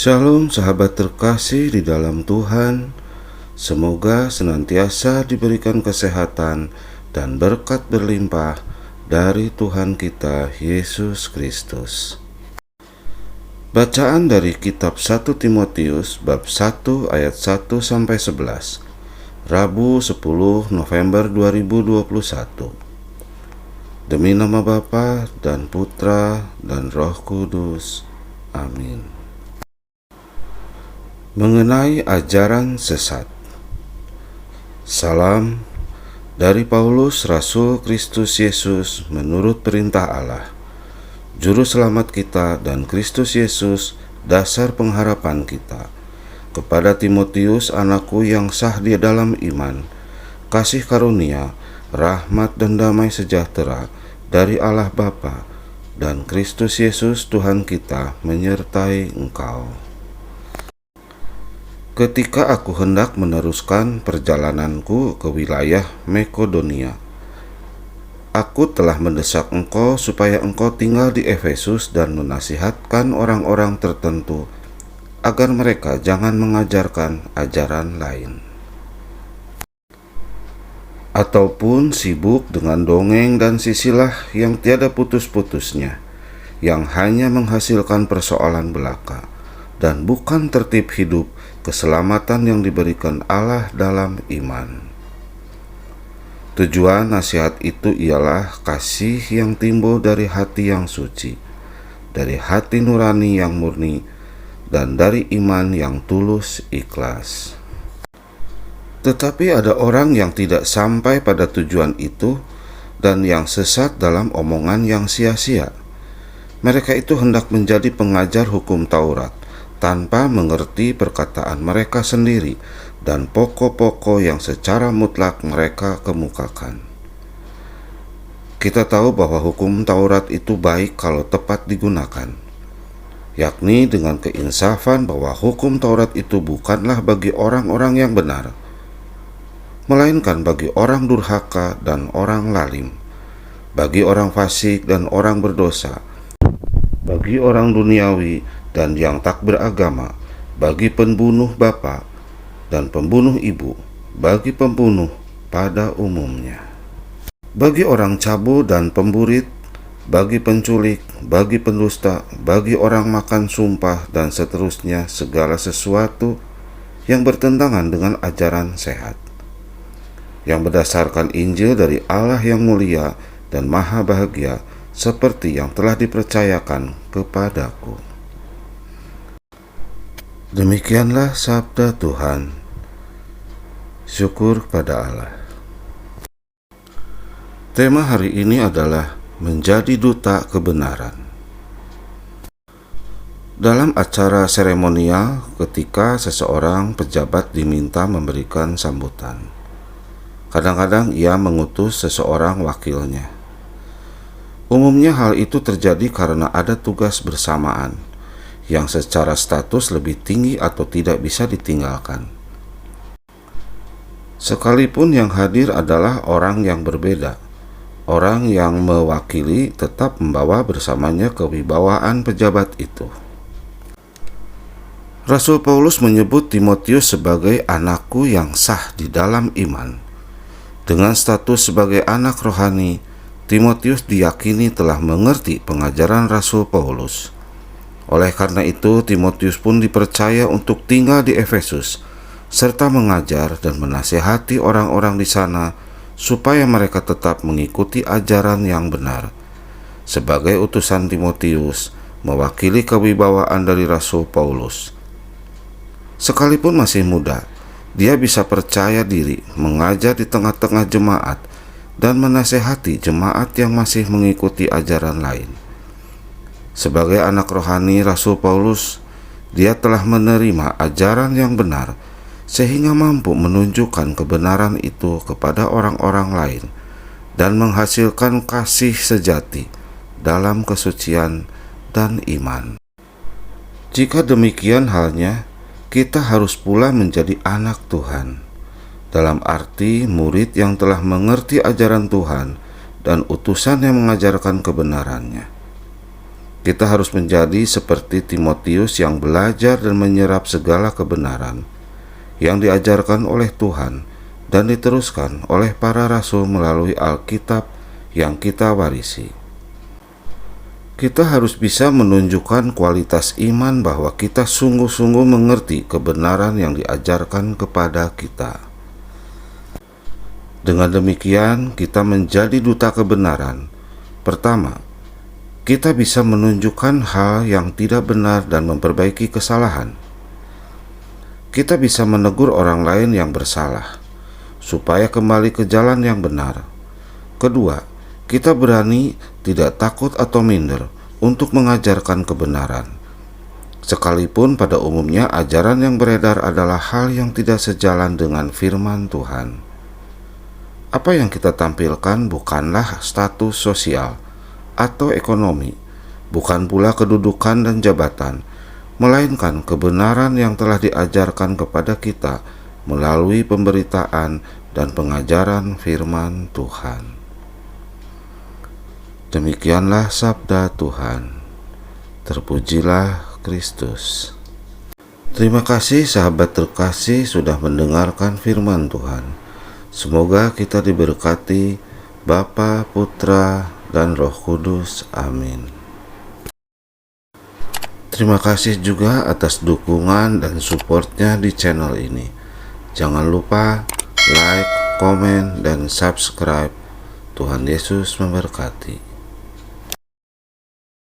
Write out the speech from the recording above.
Shalom sahabat terkasih di dalam Tuhan. Semoga senantiasa diberikan kesehatan dan berkat berlimpah dari Tuhan kita Yesus Kristus. Bacaan dari kitab 1 Timotius bab 1 ayat 1 sampai 11. Rabu 10 November 2021. Demi nama Bapa dan Putra dan Roh Kudus. Amin. Mengenai ajaran sesat. Salam dari Paulus, Rasul Kristus Yesus menurut perintah Allah, Juru Selamat kita dan Kristus Yesus, dasar pengharapan kita. Kepada Timotius, anakku yang sah di dalam iman, kasih karunia, rahmat dan damai sejahtera dari Allah Bapa dan Kristus Yesus Tuhan kita menyertai engkau. Ketika aku hendak meneruskan perjalananku ke wilayah Makedonia, aku telah mendesak engkau supaya engkau tinggal di Efesus dan menasihatkan orang-orang tertentu agar mereka jangan mengajarkan ajaran lain, ataupun sibuk dengan dongeng dan sisilah yang tiada putus-putusnya, yang hanya menghasilkan persoalan belaka, dan bukan tertib hidup keselamatan yang diberikan Allah dalam iman. Tujuan nasihat itu ialah kasih yang timbul dari hati yang suci, dari hati nurani yang murni, dan dari iman yang tulus ikhlas. Tetapi ada orang yang tidak sampai pada tujuan itu dan yang sesat dalam omongan yang sia-sia. Mereka itu hendak menjadi pengajar hukum Taurat, tanpa mengerti perkataan mereka sendiri dan pokok-pokok yang secara mutlak mereka kemukakan. Kita tahu bahwa hukum Taurat itu baik kalau tepat digunakan, yakni dengan keinsafan bahwa hukum Taurat itu bukanlah bagi orang-orang yang benar, melainkan bagi orang durhaka dan orang lalim, bagi orang fasik dan orang berdosa, bagi orang duniawi dan yang tak beragama, bagi pembunuh bapa dan pembunuh ibu, bagi pembunuh pada umumnya, bagi orang cabul dan pemburit, bagi penculik, bagi pendusta, bagi orang makan sumpah, dan seterusnya, segala sesuatu yang bertentangan dengan ajaran sehat, yang berdasarkan Injil dari Allah yang mulia dan maha bahagia, seperti yang telah dipercayakan kepadaku. Demikianlah sabda Tuhan. Syukur kepada Allah. Tema hari ini adalah menjadi duta kebenaran. Dalam acara seremonial, ketika seseorang pejabat diminta memberikan sambutan, kadang-kadang ia mengutus seseorang wakilnya. Umumnya hal itu terjadi karena ada tugas bersamaan yang secara status lebih tinggi atau tidak bisa ditinggalkan. Sekalipun yang hadir adalah orang yang berbeda, orang yang mewakili tetap membawa bersamanya kewibawaan pejabat itu. Rasul Paulus menyebut Timotius sebagai anakku yang sah di dalam iman. Dengan status sebagai anak rohani, Timotius diyakini telah mengerti pengajaran Rasul Paulus. Oleh karena itu, Timotius pun dipercaya untuk tinggal di Efesus, serta mengajar dan menasihati orang-orang di sana supaya mereka tetap mengikuti ajaran yang benar. Sebagai utusan Timotius, mewakili kewibawaan dari Rasul Paulus. Sekalipun masih muda, dia bisa percaya diri mengajar di tengah-tengah jemaat dan menasihati jemaat yang masih mengikuti ajaran lain. Sebagai anak rohani Rasul Paulus, dia telah menerima ajaran yang benar sehingga mampu menunjukkan kebenaran itu kepada orang-orang lain dan menghasilkan kasih sejati dalam kesucian dan iman. Jika demikian halnya, kita harus pula menjadi anak Tuhan, dalam arti murid yang telah mengerti ajaran Tuhan dan utusan yang mengajarkan kebenarannya. Kita harus menjadi seperti Timotius yang belajar dan menyerap segala kebenaran yang diajarkan oleh Tuhan dan diteruskan oleh para rasul melalui Alkitab yang kita warisi. Kita harus bisa menunjukkan kualitas iman bahwa kita sungguh-sungguh mengerti kebenaran yang diajarkan kepada kita. Dengan demikian, kita menjadi duta kebenaran. Pertama, kita bisa menunjukkan hal yang tidak benar dan memperbaiki kesalahan. Kita bisa menegur orang lain yang bersalah, supaya kembali ke jalan yang benar. Kedua, kita berani, tidak takut atau minder untuk mengajarkan kebenaran. Sekalipun pada umumnya ajaran yang beredar adalah hal yang tidak sejalan dengan firman Tuhan. Apa yang kita tampilkan bukanlah status sosial atau ekonomi, bukan pula kedudukan dan jabatan, melainkan kebenaran yang telah diajarkan kepada kita melalui pemberitaan dan pengajaran firman Tuhan. Demikianlah sabda Tuhan. Terpujilah Kristus. Terima kasih sahabat terkasih sudah mendengarkan firman Tuhan. Semoga kita diberkati Bapa, Putra, dan Roh Kudus. Amin. Terima kasih juga atas dukungan dan supportnya di channel ini. Jangan lupa like, komen, dan subscribe. Tuhan Yesus memberkati.